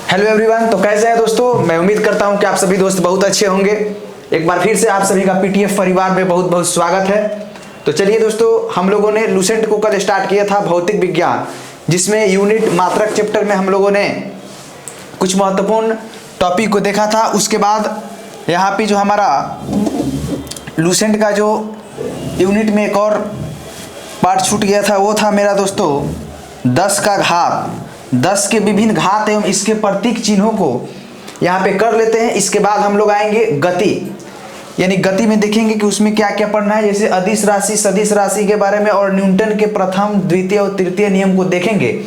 Hello everyone, तो कैसे हैं दोस्तों। मैं उम्मीद करता हूं कि आप सभी दोस्त बहुत अच्छे होंगे। एक बार फिर से आप सभी का पीटीएफ परिवार में बहुत बहुत स्वागत है। तो चलिए दोस्तों, हम लोगों ने लूसेंट को कल स्टार्ट किया था भौतिक विज्ञान, जिसमें यूनिट मात्रक चैप्टर में हम लोगों ने कुछ महत्वपूर्ण टॉपिक को देखा था। उसके बाद यहाँ पे जो हमारा लूसेंट का जो यूनिट में एक और पार्ट छूट गया था, वो था मेरा दोस्तों 10 का घात। 10 के विभिन्न घात एवं इसके प्रतीक चिन्हों को यहाँ पे कर लेते हैं। इसके बाद हम लोग आएंगे गति, यानी गति में देखेंगे कि उसमें क्या क्या पढ़ना है, जैसे अदिश राशि, सदिश राशि के बारे में और न्यूटन के प्रथम, द्वितीय और तृतीय नियम को देखेंगे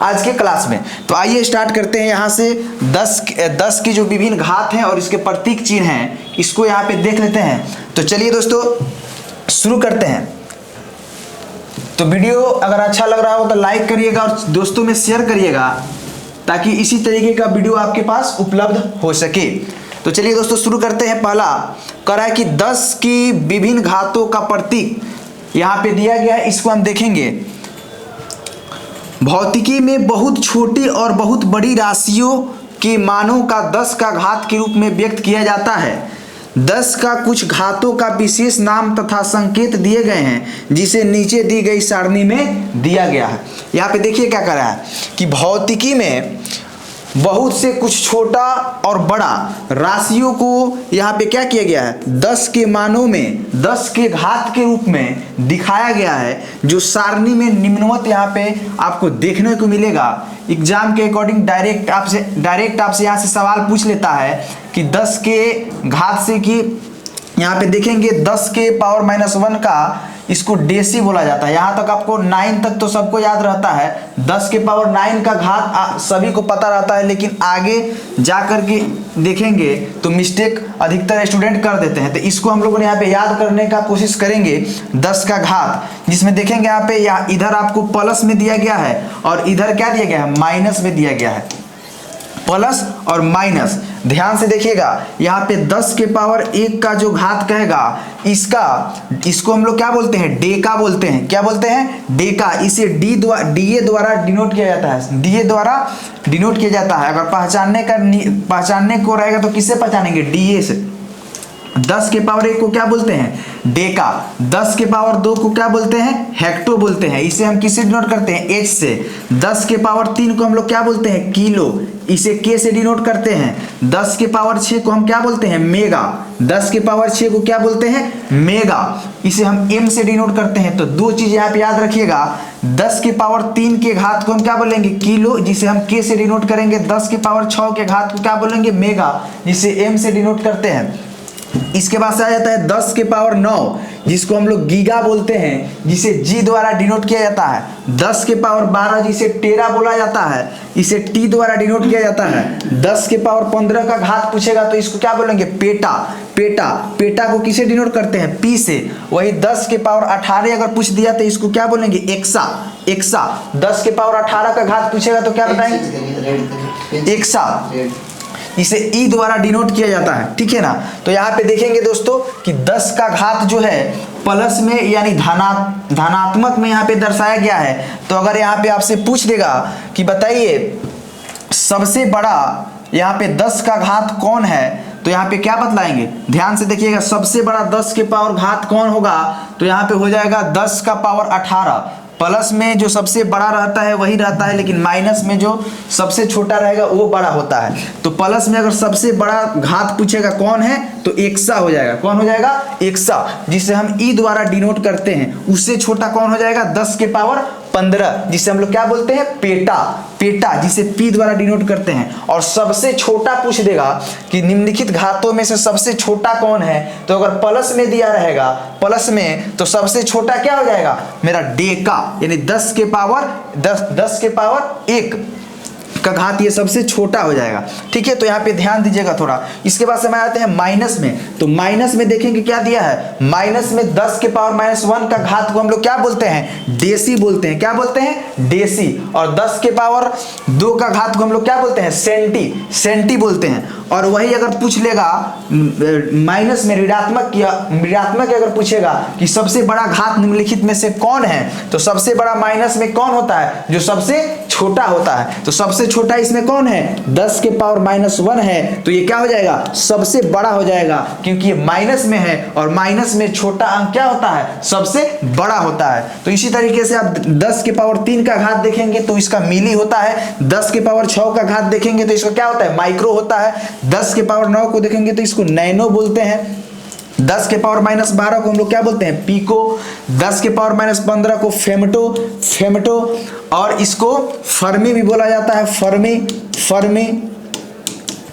आज के क्लास में। तो आइए स्टार्ट करते हैं यहाँ से। 10 की जो विभिन्न घात हैं और इसके प्रतीक चिन्ह हैं, इसको यहाँ पे देख लेते हैं। तो चलिए दोस्तों शुरू करते हैं। तो वीडियो अगर अच्छा लग रहा हो तो लाइक करिएगा और दोस्तों में शेयर करिएगा, ताकि इसी तरीके का वीडियो आपके पास उपलब्ध हो सके। तो चलिए दोस्तों शुरू करते हैं। पहला कह रहा है कि 10 की विभिन्न घातों का प्रतीक यहाँ पे दिया गया है, इसको हम देखेंगे। भौतिकी में बहुत छोटी और बहुत बड़ी राशियों के मानों का 10 का घात के रूप में व्यक्त किया जाता है। 10 का कुछ घातों का विशेष नाम तथा संकेत दिए गए हैं, जिसे नीचे दी गई सारणी में दिया गया है। यहाँ पे देखिए क्या कर रहा है कि भौतिकी में बहुत से कुछ छोटा और बड़ा राशियों को यहाँ पे क्या किया गया है, 10 के मानों में 10 के घात के रूप में दिखाया गया है, जो सारणी में निम्नवत यहाँ पे आपको देखने को मिलेगा। एग्जाम के अकॉर्डिंग डायरेक्ट आपसे यहाँ से सवाल पूछ लेता है कि 10 के घात से, कि यहाँ पे देखेंगे 10 के पावर -1 का इसको डेसी बोला जाता है। यहाँ तक आपको 9 तक तो सबको याद रहता है, 10 के पावर 9 का घात सभी को पता रहता है, लेकिन आगे जा कर के देखेंगे तो मिस्टेक अधिकतर स्टूडेंट कर देते हैं। तो इसको हम लोगों ने यहाँ पे याद करने का कोशिश करेंगे। 10 का घात, जिसमें देखेंगे यहाँ पे इधर आपको प्लस में दिया गया है और इधर क्या दिया गया है, माइनस में दिया गया है। प्लस और माइनस ध्यान से देखिएगा। यहाँ पे 10 के पावर 1 का जो घात कहेगा, इसको हम लोग क्या बोलते हैं, डेका बोलते हैं। क्या बोलते हैं, डेका। इसे डीए द्वारा डिनोट किया जाता है, डीए द्वारा डिनोट किया जाता है। अगर पहचानने को रहेगा तो किससे पहचानेंगे, डीए से। 10 के पावर 1 को क्या बोलते हैं, डेका। 10 के पावर 2 को क्या बोलते हैं, हेक्टो बोलते हैं। इसे हम किससे डिनोट करते हैं, एच से। 10 के पावर 3 को हम लोग क्या बोलते हैं, किलो। इसे के से डिनोट करते हैं। 10 के पावर 6 को हम क्या बोलते हैं, मेगा। 10 के पावर 6 को क्या बोलते हैं, मेगा। इसे हम एम से डिनोट करते हैं। तो दो चीज यहाँ पे याद रखिएगा। 10 के पावर 3 के घात को हम क्या बोलेंगे, किलो, जिसे हम के से डिनोट करेंगे। 10 के पावर 6 के घात को क्या बोलेंगे, मेगा, जिसे एम से डिनोट करते हैं। इसके बाद से आ जाता है 10 के पावर 9, जिसको हम लोग गीगा बोलते हैं, जिसे जी द्वारा डिनोट किया जाता है। 10 के पावर 12, जिसे टेरा बोला जाता है, इसे टी द्वारा डिनोट किया जाता है। 10 के पावर 15 का घात पूछेगा तो इसको क्या बोलेंगे, पेटा। पेटा को किसे डिनोट करते हैं, पी से। वही 10 के पावर 18 अगर पूछ दिया तो इसको क्या बोलेंगे, एक्सा। 10 के पावर 18 का घात पूछेगा तो क्या बताएंगे, एक्सा। इसे ई द्वारा डिनोट किया जाता है, ठीक है ना। तो यहाँ पे देखेंगे दोस्तों कि 10 का घात जो है प्लस में यानी धनात्मक में यहाँ पे दर्शाया गया है। तो अगर यहाँ पे आपसे पूछ देगा कि बताइए सबसे बड़ा यहाँ पे 10 का घात कौन है, तो यहाँ पे क्या बतलाएंगे, ध्यान से देखिएगा। सबसे बड़ा 10 के पावर घात कौन होगा, तो यहाँ पे हो जाएगा 10 का पावर 18। प्लस में जो सबसे बड़ा रहता है वही रहता है, लेकिन माइनस में जो सबसे छोटा रहेगा वो बड़ा होता है। तो प्लस में अगर सबसे बड़ा घात पूछेगा कौन है, तो एक्सा हो जाएगा। कौन हो जाएगा, एक्सा, जिसे हम ई द्वारा डिनोट करते हैं। उससे छोटा कौन हो जाएगा, 10 के पावर 15, जिसे हम लोग क्या बोलते हैं, पेटा, जिसे पी द्वारा डिनोट करते हैं। और सबसे छोटा पूछ देगा कि निम्नलिखित घातों में से सबसे छोटा कौन है, तो अगर प्लस में दिया रहेगा, प्लस में, तो सबसे छोटा क्या हो जाएगा, मेरा डेका, यानी 10 के पावर 1 का घात ये सबसे छोटा हो जाएगा, ठीक है। तो यहाँ पे ध्यान दीजिएगा थोड़ा। इसके बाद से हम आते हैं माइनस में। तो माइनस में देखेंगे क्या दिया है, माइनस में 10 के पावर -1 का घात को हम लोग क्या बोलते हैं, डेसी बोलते हैं। क्या बोलते हैं, डेसी। और 10 के पावर 2 का घात को हम लोग क्या बोलते हैं, सेंटी बोलते हैं। और वही अगर पूछ लेगा माइनस में ऋणात्मक अगर पूछेगा कि सबसे बड़ा घात निम्नलिखित में से कौन है, तो सबसे बड़ा माइनस में कौन होता है, जो सबसे छोटा होता है। तो सबसे छोटा इसमें कौन है, 10 के पावर -1 है, तो ये क्या हो जाएगा, सबसे बड़ा हो जाएगा, क्योंकि ये माइनस में है और माइनस में छोटा अंक क्या होता है, सबसे बड़ा होता है। तो इसी तरीके से आप 10 के पावर 3 का घात देखेंगे तो इसका मिली होता है, 10 के पावर 6 का घात देखेंगे तो इसका क्या होता है, माइक्रो होता है, 10 के पावर 9 को देखेंगे तो इसको नैनो बोलते हैं, 10 के पावर -12 को हम लोग क्या बोलते हैं, पिको, 10 के पावर -15 को फेमटो, और इसको फर्मी भी बोला जाता है,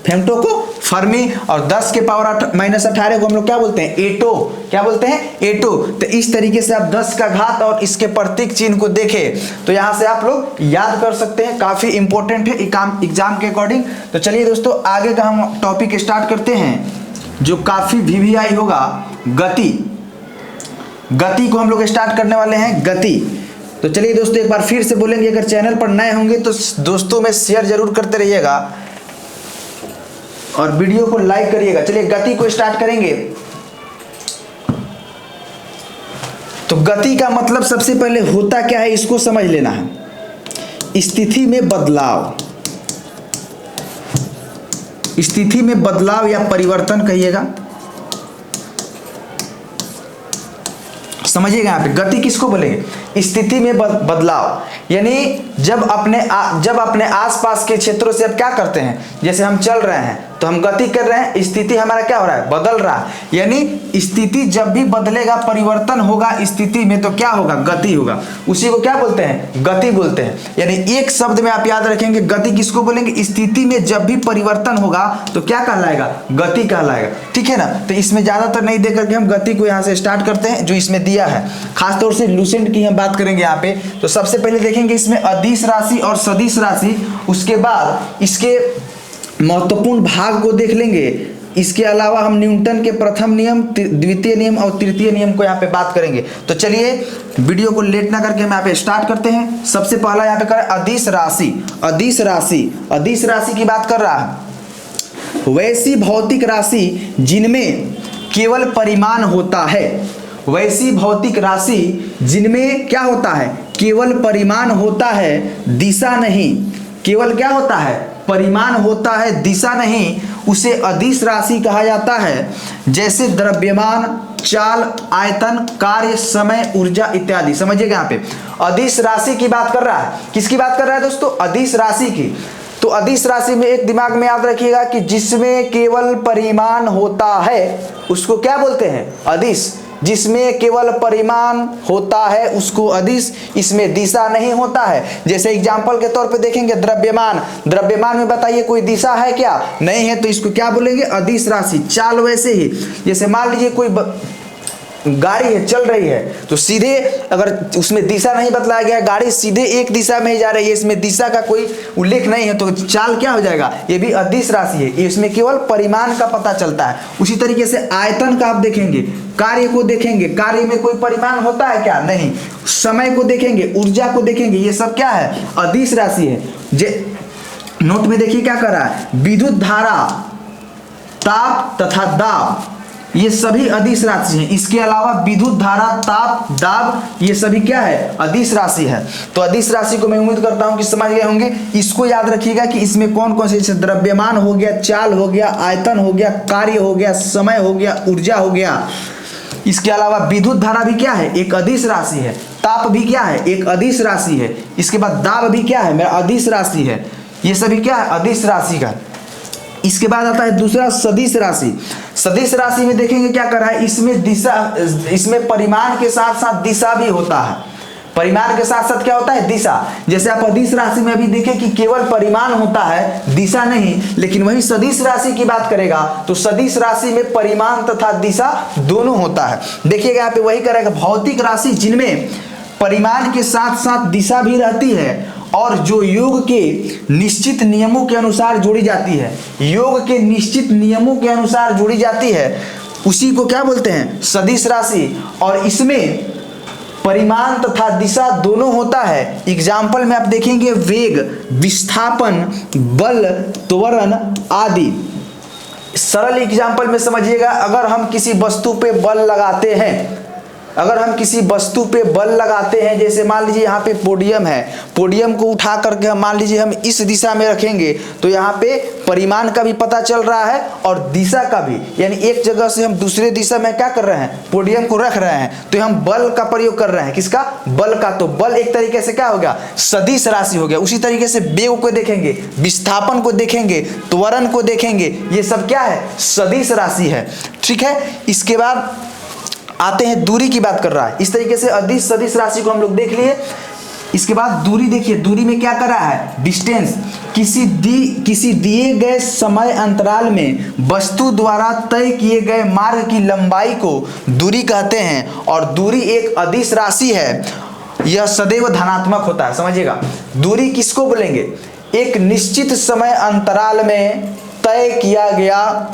फेमटो को फर्मी, और 10 के पावर -18 को हम लोग क्या बोलते हैं, एटो, क्या बोलते हैं, एटो। तो इस तरीके से आप 10 का घात और इसके प्रतीक चिन्ह को देखें तो यहां से आप लोग याद कर सकते हैं, काफी इंपॉर्टेंट है एग्जाम के अकॉर्डिंग। तो चलिए दोस्तों आगे का हम टॉपिक स्टार्ट करते हैं जो काफी वीवीआई होगा, गति को हम लोग स्टार्ट करने वाले हैं, गति। तो चलिए दोस्तों एक बार फिर से बोलेंगे, अगर चैनल पर नए होंगे तो दोस्तों में शेयर जरूर करते रहिएगा और वीडियो को लाइक करिएगा। चलिए गति को स्टार्ट करेंगे। तो गति का मतलब सबसे पहले होता क्या है इसको समझ लेना है, स्थिति में बदलाव, स्थिति में बदलाव या परिवर्तन कहिएगा, समझिएगा। यहाँ पे गति किसको बोलेंगे, स्थिति में बदलाव, यानी जब अपने आसपास के क्षेत्रों से अब क्या करते हैं, जैसे हम चल रहे हैं तो हम गति कर रहे हैं, स्थिति हमारा क्या हो रहा है, बदल रहा है, यानी स्थिति जब भी बदलेगा, परिवर्तन होगा स्थिति में तो क्या होगा, गति होगा, उसी को क्या बोलते हैं, गति बोलते हैं। यानी एक शब्द में आप याद रखेंगे गति किसको बोलेंगे, स्थिति में जब भी परिवर्तन होगा तो क्या कहलाएगा, गति कहलाएगा, ठीक है ना। तो इसमें ज्यादातर नहीं दे करके हम गति को यहाँ से स्टार्ट करते हैं जो इसमें दिया है, खासतौर से लूसेंट की हम बात करेंगे यहाँ पे। तो सबसे पहले देखेंगे इसमें अदिश राशि और सदिश राशि, उसके बाद इसके महत्वपूर्ण भाग को देख लेंगे, इसके अलावा हम न्यूटन के प्रथम नियम, द्वितीय नियम और तृतीय नियम को यहाँ पे बात करेंगे। तो चलिए वीडियो को लेट ना करके हम यहाँ पे स्टार्ट करते हैं। सबसे पहला यहाँ पे करें अदिश राशि, अदिश राशि की बात कर रहा है, वैसी भौतिक राशि जिनमें केवल परिमाण होता है, वैसी भौतिक राशि जिनमें क्या होता है, केवल परिमाण होता है, दिशा नहीं, केवल क्या होता है, परिमाण होता है, दिशा नहीं, उसे अदिश राशि कहा जाता है। जैसे द्रव्यमान, चाल, आयतन, कार्य, समय, ऊर्जा इत्यादि। समझिएगा यहाँ पे अदिश राशि की बात कर रहा है, किसकी बात कर रहा है दोस्तों, अदिश राशि की। तो अदिश राशि में एक दिमाग में याद रखिएगा कि जिसमें केवल परिमाण होता है उसको क्या बोलते हैं, अदिश। जिसमें केवल परिमाण होता है उसको अदिश, इसमें दिशा नहीं होता है। जैसे एग्जाम्पल के तौर पे देखेंगे द्रव्यमान, द्रव्यमान में बताइए कोई दिशा है क्या, नहीं है, तो इसको क्या बोलेंगे, अदिश राशि। चाल वैसे ही, जैसे मान लीजिए कोई गाड़ी है चल रही है तो सीधे अगर उसमें दिशा नहीं बतलाया गया, गाड़ी सीधे एक दिशा में ही जा रही है, इसमें दिशा का कोई उल्लेख नहीं है, तो चाल क्या हो जाएगा, ये भी अदिश राशि है, इसमें केवल परिमाण का पता चलता है। उसी तरीके से आयतन का आप देखेंगे, कार्य को देखेंगे, कार्य में कोई परिमाण होता है क्या, नहीं। समय को देखेंगे, ऊर्जा को देखेंगे, ये सब क्या है, अदिश राशि है। नोट में देखिए क्या कर रहा है, विद्युत धारा, ताप तथा दाब, ये सभी अदिश राशि हैं। इसके अलावा विद्युत धारा, ताप, दाब, ये सभी क्या है, अदिश राशि है। तो अदिश राशि को मैं उम्मीद करता हूं कि समझ गए होंगे। इसको याद रखिएगा कि इसमें कौन कौन से, जैसे द्रव्यमान हो गया, चाल हो गया, आयतन हो गया, कार्य हो गया, समय हो गया, ऊर्जा हो गया। इसके अलावा विद्युत धारा भी क्या है, एक अदिश राशि है। ताप भी क्या है, एक अदिश राशि है। इसके बाद दाब भी क्या है, मेरा अदिश राशि है। ये सभी क्या है, अदिश राशि का। इसके बाद आता है दूसरा सदिश राशि। सदिश राशि में देखेंगे क्या कर रहा है, इसमें दिशा, इसमें परिमाण के साथ साथ दिशा भी होता है। परिमाण के साथ साथ क्या होता है, दिशा। जैसे आप अदिश राशि में अभी देखें कि केवल परिमाण होता है, दिशा नहीं, लेकिन वही सदिश राशि की बात करेगा तो सदिश राशि में परिमाण तथा दिशा दोनों होता है। देखिएगा यहाँ पे वही करेगा, भौतिक राशि जिनमें परिमाण के साथ साथ दिशा भी रहती है और जो योग के निश्चित नियमों के अनुसार जोड़ी जाती है, योग के निश्चित नियमों के अनुसार जोड़ी जाती है, उसी को क्या बोलते हैं, सदिश राशि। और इसमें परिमाण तथा दिशा दोनों होता है। एग्जाम्पल में आप देखेंगे वेग, विस्थापन, बल, त्वरण आदि। सरल एग्जाम्पल में समझिएगा, अगर हम किसी वस्तु पे बल लगाते हैं अगर हम किसी वस्तु पे बल लगाते हैं, जैसे मान लीजिए यहाँ पे पोडियम है, पोडियम को उठा करके हम मान लीजिए हम इस दिशा में रखेंगे तो यहाँ पे परिमाण का भी पता चल रहा है और दिशा का भी, यानी एक जगह से हम दूसरे दिशा में क्या कर रहे हैं, पोडियम को रख रहे हैं, तो हम बल का प्रयोग कर रहे हैं, किसका, बल का। तो बल एक तरीके से क्या हो गया, सदिश राशि हो गया। उसी तरीके से वेग को देखेंगे, विस्थापन को देखेंगे, त्वरण को देखेंगे, ये सब क्या है, सदिश राशि है। ठीक है, इसके बाद आते हैं दूरी की बात कर रहा है। इस तरीके से अदिश सदिश राशि को हम लोग देख लिए। इसके बाद दूरी देखिए, दूरी में क्या कर रहा है, डिस्टेंस। किसी दिए गए समय अंतराल में वस्तु द्वारा तय किए गए मार्ग की लंबाई को दूरी कहते हैं और दूरी एक अदिश राशि है, यह सदैव धनात्मक होता है। समझिएगा, दूरी किसको बोलेंगे, एक निश्चित समय अंतराल में तय किया गया,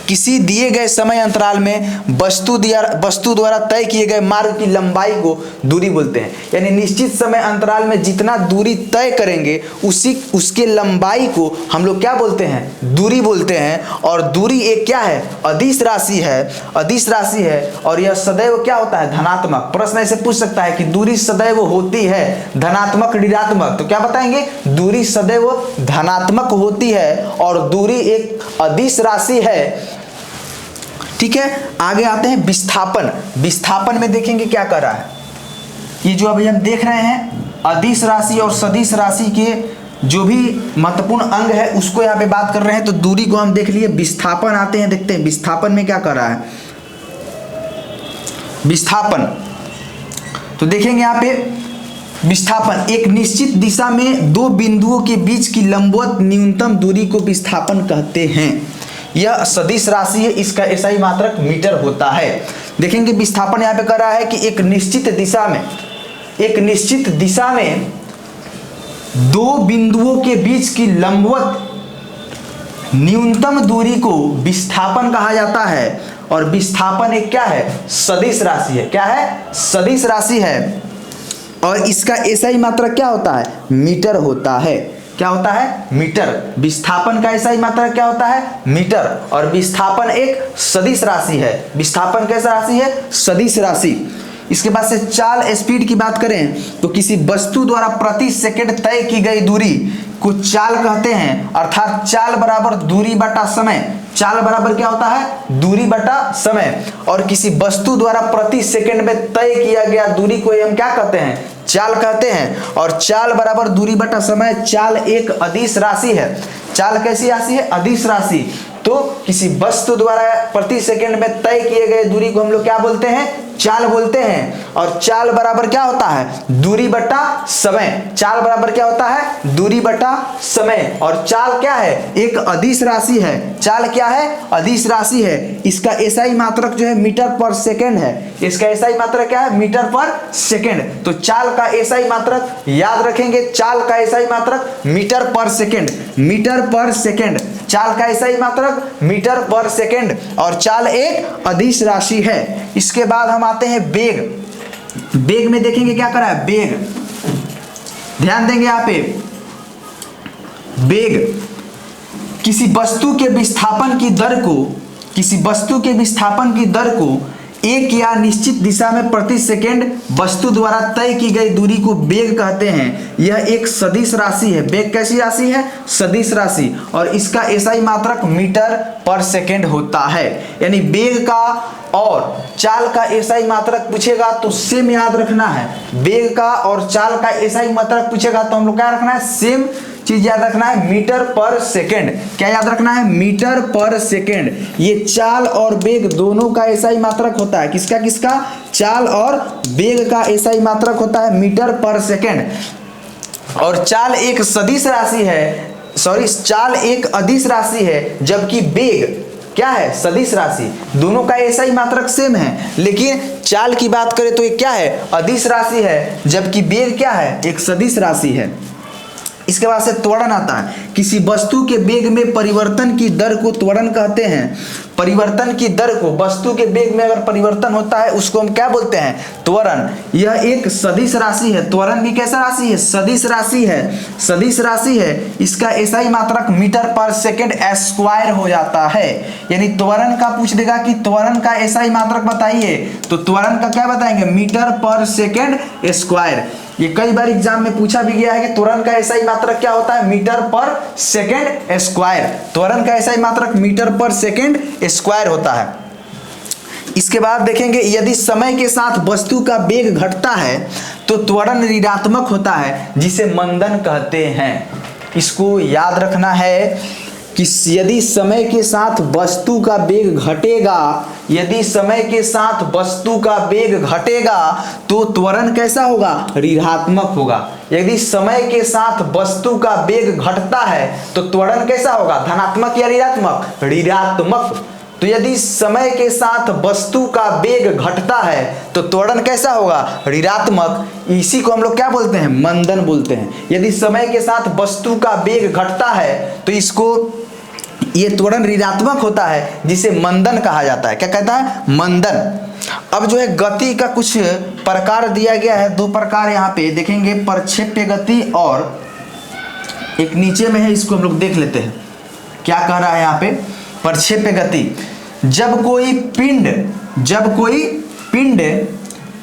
किसी दिए गए समय अंतराल में वस्तु द्वारा तय किए गए मार्ग की लंबाई को दूरी बोलते हैं। यानी निश्चित समय अंतराल में जितना दूरी तय करेंगे उसके लंबाई को हम लोग क्या बोलते हैं, दूरी बोलते हैं। और दूरी एक क्या है, अदिश राशि है, अदिश राशि है और यह सदैव क्या होता है, धनात्मक। प्रश्न ऐसे पूछ सकता है कि दूरी सदैव होती है धनात्मक ऋणात्मक, तो क्या बताएंगे, दूरी सदैव धनात्मक होती है और दूरी एक अदिश राशि है। ठीक है, आगे आते हैं विस्थापन। विस्थापन में देखेंगे क्या कर रहा है, ये जो अभी हम देख रहे हैं अदिश राशि और सदिश राशि के जो भी महत्वपूर्ण अंग है उसको यहाँ पे बात कर रहे हैं। तो दूरी को हम देख लिए, विस्थापन आते हैं, देखते हैं विस्थापन में क्या कर रहा है। विस्थापन तो देखेंगे यहाँ पे, विस्थापन एक निश्चित दिशा में दो बिंदुओं के बीच की लंबवत न्यूनतम दूरी को विस्थापन कहते हैं। यह सदिश राशि है, इसका एसआई मात्रक मीटर होता है। देखेंगे विस्थापन यहाँ पे कर रहा है कि एक निश्चित दिशा में दो बिंदुओं के बीच की लंबवत न्यूनतम दूरी को विस्थापन कहा जाता है। और विस्थापन एक क्या है, सदिश राशि है। क्या है, सदिश राशि है और इसका एसआई मात्रक क्या होता है, मीटर होता है। क्या होता है, मीटर। विस्थापन का एसआई मात्रक क्या होता है, मीटर। और विस्थापन एक सदिश राशि है। विस्थापन कैसा राशि है, सदिश राशि। इसके बाद से चाल स्पीड की बात करें तो किसी वस्तु द्वारा प्रति सेकंड तय की गई दूरी को चाल कहते हैं, अर्थात चाल बराबर दूरी बटा समय। चाल बराबर क्या होता है, दूरी बटा समय। और किसी वस्तु द्वारा प्रति सेकंड में तय किया गया दूरी को हम क्या कहते हैं, चाल कहते हैं। और चाल बराबर दूरी बटा समय, चाल एक अदिश राशि है। चाल कैसी राशि है, अदिश राशि। तो किसी वस्तु द्वारा प्रति सेकंड में तय किए गए दूरी को हम लोग क्या बोलते हैं, चाल बोलते हैं। और चाल बराबर क्या होता है, दूरी बटा समय। चाल बराबर क्या होता है, दूरी बटा समय। और चाल क्या है, एक अदिश राशि है। चाल क्या है, अदिश राशि है। इसका एसआई मात्रक जो है मीटर पर सेकंड है। इसका एसआई मात्रक क्या है, मीटर पर सेकंड। तो चाल का एसआई मात्रक याद रखेंगे, चाल का एसआई मात्रक मीटर पर सेकंड। मीटर पर सेकंड, चाल का एसआई मात्रक मीटर पर सेकंड। और चाल एक अदिश राशि है। इसके बाद हम आते हैं वेग। वेग में देखेंगे क्या करा है, वेग। ध्यान देंगे यहाँ पे, वेग किसी वस्तु के विस्थापन की दर को एक या निश्चित दिशा में प्रति सेकंड वस्तु द्वारा तय की गई दूरी को वेग कहते हैं। यह एक सदिश राशि है। वेग कैसी राशि है, सदिश राशि। और इसका एसआई मात्रक मीटर पर सेकंड होता है। यानी वेग का और चाल का एसआई मात्रक पूछेगा तो सेम याद रखना है। वेग का और चाल का एसआई मात्रक पूछेगा तो हम लोग क्या रखना है, सेम चीज याद रखना है, मीटर पर सेकंड। क्या याद रखना है, मीटर पर सेकंड। ये चाल और वेग दोनों का एसआई मात्रक होता है। किसका किसका, चाल और वेग का एसआई मात्रक होता है मीटर पर सेकंड। और चाल एक सदिश राशि है, चाल एक अदिश राशि है, जबकि वेग क्या है, सदिश राशि। दोनों का एसआई मात्रक सेम है, लेकिन चाल की बात करें तो ये क्या है, अदिश राशि है, जबकि वेग क्या है, एक सदिश राशि है। इसके बाद से त्वरण आता है। किसी वस्तु के वेग में परिवर्तन की दर को त्वरण कहते हैं। परिवर्तन की दर को, वस्तु के वेग में अगर परिवर्तन होता है उसको हम क्या बोलते हैं? त्वरण। यह एक सदिश राशि है। त्वरण भी कैसा राशि है? सदिश राशि है। सदिश राशि है। इसका एसआई मात्रक मीटर पर सेकंड स्क्वायर हो जाता है। यानी त्वरण का पूछ देगा कि त्वरण का एसआई मात्रक बताइए, तो त्वरण का क्या बताएंगे? मीटर पर सेकंड स्क्वायर। ये कई बार एग्जाम में पूछा भी गया है कि त्वरण का एसआई मात्रक क्या होता है? मीटर पर सेकंड स्क्वायर। त्वरण का एसआई मात्रक मीटर पर सेकंड स्क्वायर होता है। इसके बाद देखेंगे, यदि समय के साथ वस्तु का वेग घटता है तो त्वरण ऋणात्मक होता है, जिसे मंदन कहते हैं। इसको याद रखना है कि यदि समय के साथ वस्तु का वेग घटेगा, यदि समय के साथ वस्तु का वेग घटेगा तो त्वरण कैसा होगा? ऋणात्मक होगा। यदि समय के साथ वस्तु का वेग घटता है तो त्वरण कैसा होगा? धनात्मक या ऋणात्मक? ऋणात्मक। तो यदि समय के साथ वस्तु का वेग घटता है तो त्वरण कैसा होगा? ऋणात्मक। इसी को हम लोग क्या बोलते हैं? मंदन बोलते हैं। यदि समय के साथ वस्तु का वेग घटता है तो इसको, ये त्वरण ऋणात्मक होता है, जिसे मंदन कहा जाता है। क्या कहता है? मंदन। अब जो है गति का कुछ प्रकार दिया गया है, दो प्रकार यहाँ पे देखेंगे, प्रक्षेप्य गति और एक नीचे में है, इसको हम लोग देख लेते हैं क्या कह रहा है यहाँ पे। प्रक्षेप्य गति, जब कोई पिंड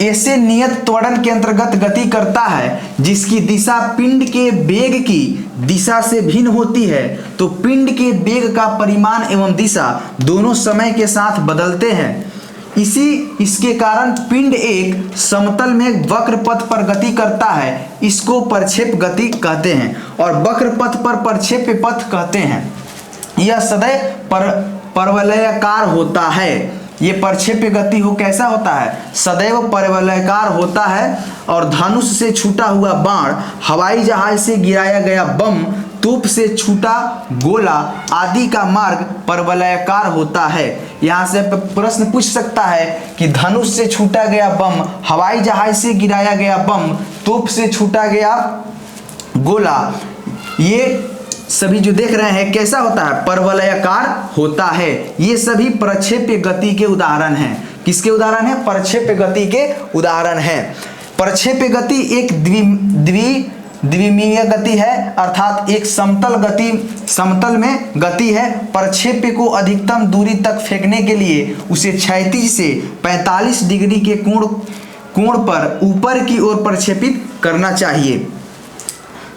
ऐसे नियत त्वरण के अंतर्गत गति करता है जिसकी दिशा पिंड के वेग की दिशा से भिन्न होती है, तो पिंड के वेग का परिमाण एवं दिशा दोनों समय के साथ बदलते हैं। इसके कारण पिंड एक समतल में वक्र पथ पर गति करता है, इसको प्रक्षेप गति कहते हैं, और वक्र पथ पर प्रक्षेप्य पथ कहते हैं। यह सदैव परवलयाकार होता है। ये प्रक्षेप्य गति हो कैसा होता है? सदैव परवलयाकार होता है। और धनुष से छूटा हुआ बाण, हवाई जहाज से गिराया गया बम, तोप से छूटा गोला आदि का मार्ग परवलयाकार होता है। यहाँ से प्रश्न पूछ सकता है कि धनुष से छूटा गया बम, हवाई जहाज से गिराया गया बम, तोप से छूटा गया गोला, ये सभी जो देख रहे हैं कैसा होता है? परवलयाकार होता है। ये सभी प्रक्षेप्य गति के उदाहरण हैं। किसके उदाहरण है? प्रक्षेप्य गति के उदाहरण हैं। प्रक्षेप्य गति एक द्विमीय गति है, अर्थात एक समतल में गति है। प्रक्षेप्य को अधिकतम दूरी तक फेंकने के लिए उसे क्षैतिज से 45 डिग्री के कोण पर ऊपर की ओर प्रक्षेपित करना चाहिए।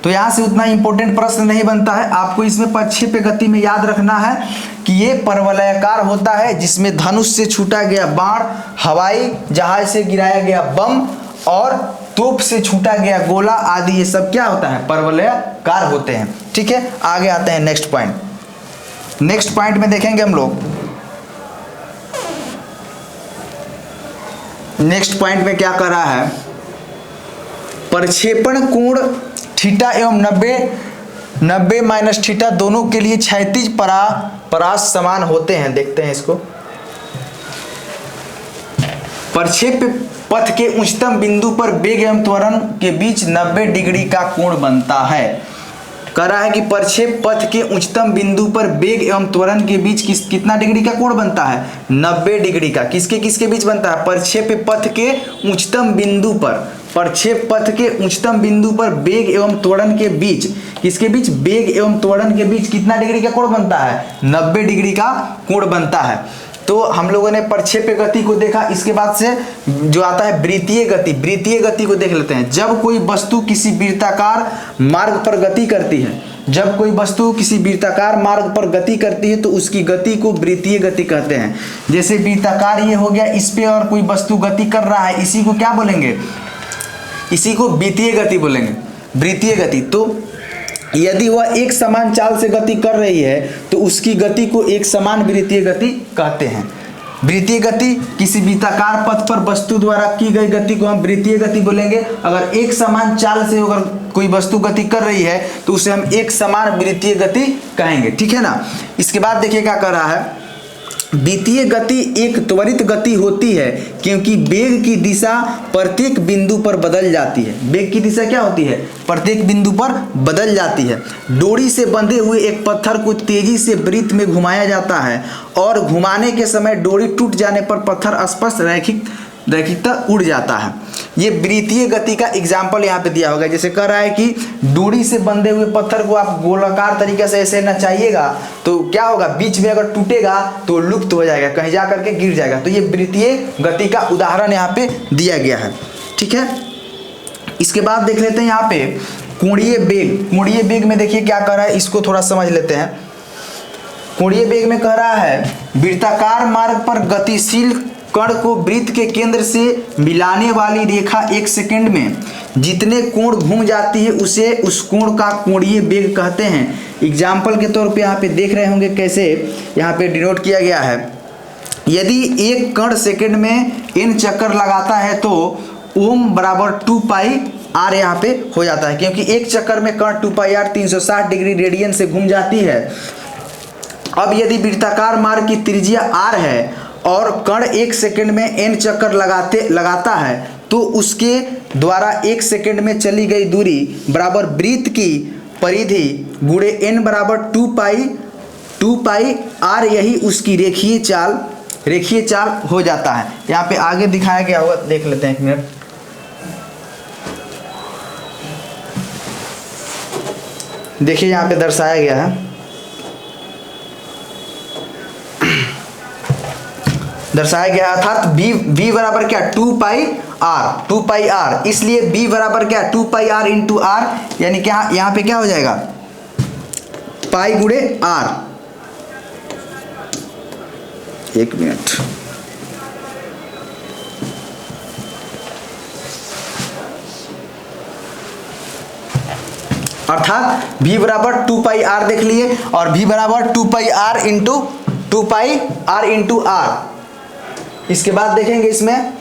तो यहाँ से उतना इंपॉर्टेंट प्रश्न नहीं बनता है। आपको इसमें प्रक्षेप्य गति में याद रखना है कि ये परवलयाकार होता है, जिसमें धनुष से छूटा गया बाण, हवाई जहाज से गिराया गया बम और तोप से छूटा गया गोला आदि, ये सब क्या होता है? परवलयाकार होते हैं। ठीक है, आगे आते हैं नेक्स्ट पॉइंट। नेक्स्ट पॉइंट में देखेंगे हम लोग, नेक्स्ट पॉइंट में क्या कर रहा है? प्रक्षेपण कोण थीटा एवं 90 माइनस थीटा दोनों के लिए क्षैतिज परास समान होते हैं। देखते हैं इसको। प्रक्षेप्य पथ के उच्चतम बिंदु पर वेग एवं त्वरण के बीच 90 डिग्री का कोण बनता है। कह रहा है कि प्रक्षेप पथ के उच्चतम बिंदु पर वेग एवं त्वरण के बीच कितना डिग्री का कोण बनता है? 90 डिग्री का। किसके बीच बनता है? प्रक्षेप पथ के उच्चतम बिंदु पर, प्रक्षेप पथ के उच्चतम बिंदु पर वेग एवं त्वरण के बीच, किसके बीच? वेग एवं त्वरण के बीच कितना डिग्री का कोण बनता है? 90 डिग्री का कोण बनता है। तो हम लोगों ने प्रक्षेप्य गति को देखा। इसके बाद से जो आता है वृत्तीय गति, वृत्तीय गति को देख लेते हैं। जब कोई वस्तु किसी वृत्ताकार मार्ग पर गति करती है, जब कोई वस्तु किसी वृत्ताकार मार्ग पर गति करती है तो उसकी गति को वृत्तीय गति कहते हैं। जैसे वृत्ताकार ये हो गया, इस पे और कोई वस्तु गति कर रहा है, इसी को क्या बोलेंगे? इसी को वृत्तीय गति बोलेंगे, वृत्तीय गति। तो यदि वह एक समान चाल से गति कर रही है तो उसकी गति को एक समान वृत्तीय गति कहते हैं। वृत्तीय गति किसी वृत्ताकार पथ पर वस्तु द्वारा की गई गति को हम वृत्तीय गति बोलेंगे। अगर एक समान चाल से अगर कोई वस्तु गति कर रही है तो उसे हम एक समान वृत्तीय गति कहेंगे। ठीक है ना। इसके बाद देखिए क्या कर रहा है, वित्तीय गति एक त्वरित गति होती है क्योंकि वेग की दिशा प्रत्येक बिंदु पर बदल जाती है। वेग की दिशा क्या होती है? प्रत्येक बिंदु पर बदल जाती है। डोरी से बंधे हुए एक पत्थर को तेजी से वृत्त में घुमाया जाता है और घुमाने के समय डोरी टूट जाने पर पत्थर स्पष्ट रैखिकता उड़ जाता है। ये वृत्तीय गति का एग्जाम्पल यहाँ पे दिया होगा। जैसे कह रहा है कि डोरी से बंधे हुए पत्थर को आप गोलाकार तरीके से ऐसे नचाइएगा तो क्या होगा, बीच में अगर टूटेगा तो लुप्त हो जाएगा, कहीं जा करके गिर जाएगा। तो ये वृत्तीय गति का उदाहरण यहाँ पे दिया गया है। ठीक है, इसके बाद देख लेते हैं यहाँ पे कोणीय वेग। कोणीय वेग में देखिए क्या कह रहा है, इसको थोड़ा समझ लेते हैं। कोणीय वेग में कह रहा है वृत्ताकार मार्ग पर गतिशील कण को वृत्त के केंद्र से मिलाने वाली रेखा 1 सेकंड में जितने कोण घूम जाती है उसे उस कोण का कोणीय वेग कहते हैं। एग्जाम्पल के तौर पे यहाँ पे देख रहे होंगे कैसे यहाँ पे डिनोट किया गया है। यदि एक कण सेकंड में n चक्कर लगाता है तो ओम बराबर 2 पाई आर यहाँ पे हो जाता है, क्योंकि एक चक्कर में कण 2 पाई आर 360 डिग्री रेडियन से घूम जाती है। अब यदि वृत्ताकार मार्ग की त्रिज्या r है और कण 1 सेकंड में n चक्कर लगाता है तो उसके द्वारा 1 सेकंड में चली गई दूरी बराबर वृत्त की परिधि गुणे n बराबर 2 पाई r, यही उसकी रेखीय चाल हो जाता है। यहाँ पे आगे दिखाया गया होगा, देख लेते हैं 1 मिनट। देखिए यहाँ पे दर्शाया गया है, अर्थात b बराबर क्या 2 पाई r, इसलिए b बराबर क्या 2 पाई r इंटू r, यानी क्या यहाँ पे क्या हो जाएगा पाई गुणे r। 1 मिनट, अर्थात v बराबर 2 पाई r देख लिए और v बराबर 2 पाई r इंटू r। इसके बाद देखेंगे इसमें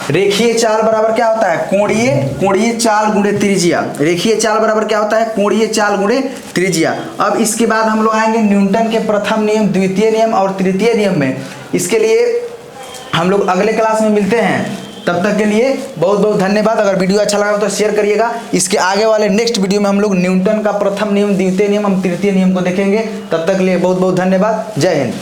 रेखीय चाल बराबर क्या होता है कोणीय चाल गुणे त्रिज्या। रेखीय चाल बराबर क्या होता है कोणीय चाल गुणे त्रिज्या। अब इसके बाद हम लोग आएंगे न्यूटन के प्रथम नियम, द्वितीय नियम और तृतीय नियम में। इसके लिए हम लोग अगले क्लास में मिलते हैं। तब तक के लिए बहुत बहुत धन्यवाद। अगर वीडियो अच्छा लगा तो शेयर करिएगा। इसके आगे वाले नेक्स्ट वीडियो में हम लोग न्यूटन का प्रथम नियम, द्वितीय नियम, हम तृतीय नियम को देखेंगे। तब तक के लिए बहुत बहुत धन्यवाद। जय हिंद।